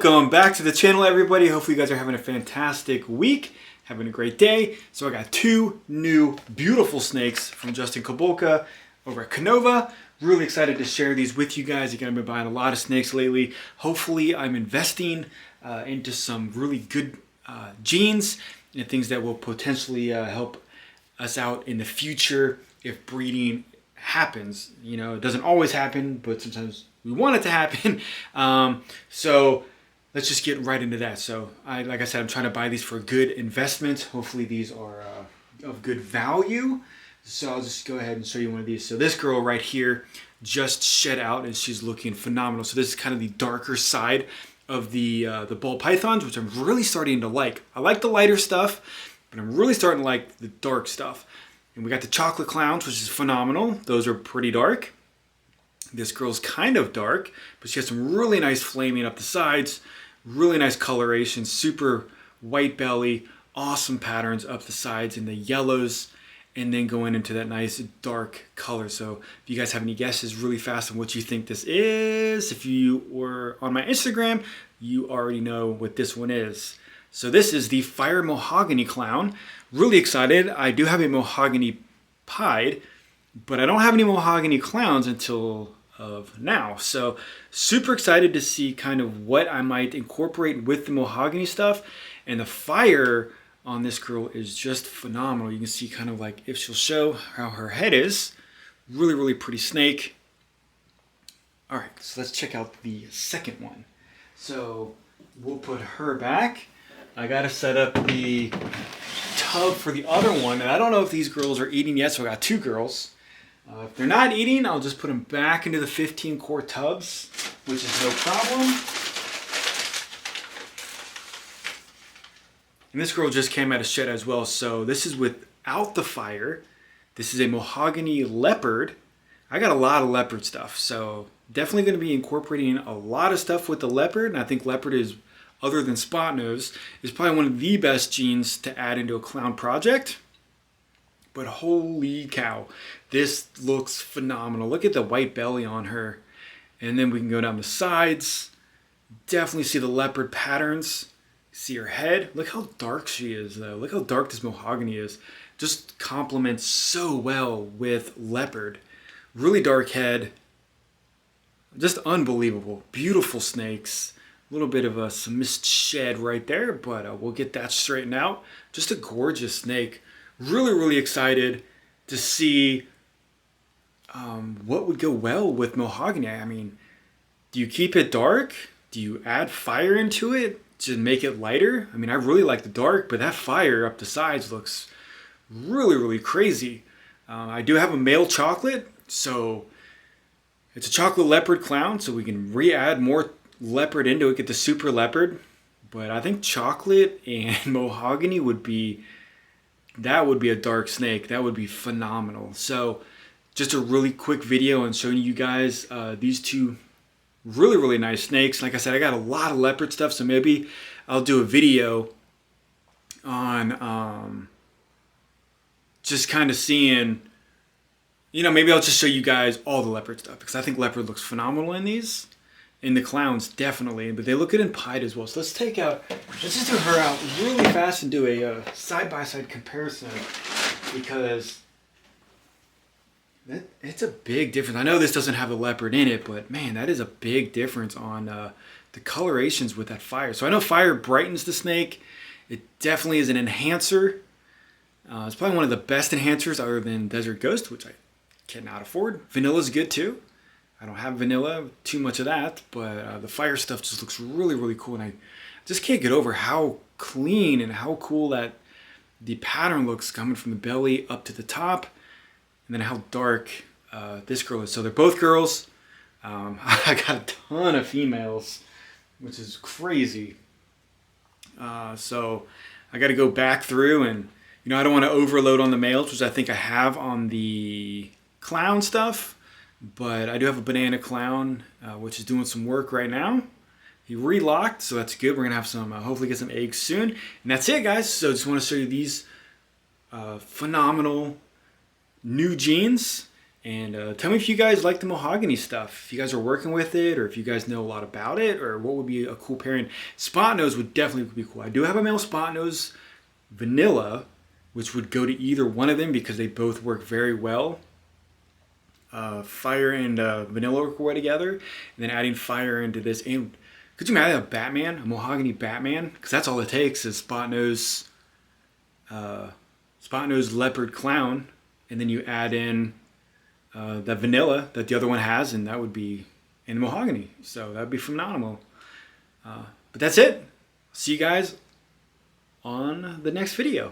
Welcome back to the channel, everybody. Hopefully you guys are having a fantastic week, having a great day. So I got two new beautiful snakes from Justin KOBYLKA over at KINOVA. Really excited to share these with you guys. Again, I've been buying a lot of snakes lately. Hopefully I'm investing into some really good genes and things that will potentially help us out in the future if breeding happens. You know, it doesn't always happen, but sometimes we want it to happen. So let's just get right into that. So like I said, I'm trying to buy these for a good investment. Hopefully these are of good value. So I'll just go ahead and show you one of these. So this girl right here just shed out and she's looking phenomenal. So this is kind of the darker side of the ball pythons, which I'm really starting to like. I like the lighter stuff, but I'm really starting to like the dark stuff. And we got the chocolate clowns, which is phenomenal. Those are pretty dark. This girl's kind of dark, but she has some really nice flaming up the sides, really nice coloration, super white belly, awesome patterns up the sides in the yellows, and then going into that nice dark color. So if you guys have any guesses really fast on what you think this is, if you were on my Instagram, you already know what this one is. So this is the Fire Mahogany Clown. Really excited. I do have a Mahogany Pied, but I don't have any Mahogany Clowns until of now. So super excited to see kind of what I might incorporate with the Mahogany stuff. And the fire on this girl is just phenomenal. You can see kind of like, if she'll show how her head is, really, really pretty snake. All right, so let's check out the second one. So we'll put her back. I got to set up the tub for the other one. And I don't know if these girls are eating yet, so I got two girls. If they're not eating, I'll just put them back into the 15 quart tubs, which is no problem. And this girl just came out of shed as well. So this is without the fire. This is a Mahogany Leopard. I got a lot of leopard stuff. So definitely going to be incorporating a lot of stuff with the leopard. And I think leopard is, other than spot nose, is probably one of the best genes to add into a clown project. But holy cow, this looks phenomenal. Look at the white belly on her. And then we can go down the sides. Definitely see the leopard patterns. See her head. Look how dark she is though. Look how dark this Mahogany is. Just complements so well with leopard. Really dark head. Just unbelievable. Beautiful snakes. A little bit of some missed shed right there, but we'll get that straightened out. Just a gorgeous snake. Really, really excited to see what would go well with Mahogany. I mean, do you keep it dark? Do you add fire into it to make it lighter? I mean, I really like the dark, but that fire up the sides looks really, really crazy. I do have a male chocolate, so it's a chocolate leopard clown, so we can re-add more leopard into it, get the super leopard. But I think chocolate and Mahogany would be... that would be a dark snake. That would be phenomenal. So just a really quick video on showing you guys these two really, really nice snakes. Like I said, I got a lot of leopard stuff, so maybe I'll do a video on just kind of seeing, you know, maybe I'll just show you guys all the leopard stuff, because I think leopard looks phenomenal in these. In the clowns, definitely, but they look good in pied as well. So let's just do her out really fast and do a side-by-side comparison, because it's a big difference. I know this doesn't have the leopard in it, but man, that is a big difference on the colorations with that fire. So I know fire brightens the snake. It definitely is an enhancer. It's probably one of the best enhancers other than Desert Ghost, which I cannot afford. Vanilla's good too. I don't have vanilla, too much of that, but the fire stuff just looks really, really cool. And I just can't get over how clean and how cool that the pattern looks coming from the belly up to the top. And then how dark this girl is. So they're both girls. I got a ton of females, which is crazy. So I got to go back through and, you know, I don't want to overload on the males, which I think I have on the clown stuff. But I do have a banana clown, which is doing some work right now. He relocked, so that's good. We're going to have some, hopefully get some eggs soon. And that's it, guys. So just want to show you these phenomenal new genes. And tell me if you guys like the Mahogany stuff, if you guys are working with it, or if you guys know a lot about it, or what would be a cool pairing. Spot nose would definitely be cool. I do have a male spot nose vanilla, which would go to either one of them because they both work very well. Fire and vanilla work well together, and then adding fire into this. And could you imagine a Batman, a Mahogany Batman? Because that's all it takes is spot nose leopard clown, and then you add in that vanilla that the other one has, and that would be in Mahogany. So that would be phenomenal. But that's it. See you guys on the next video.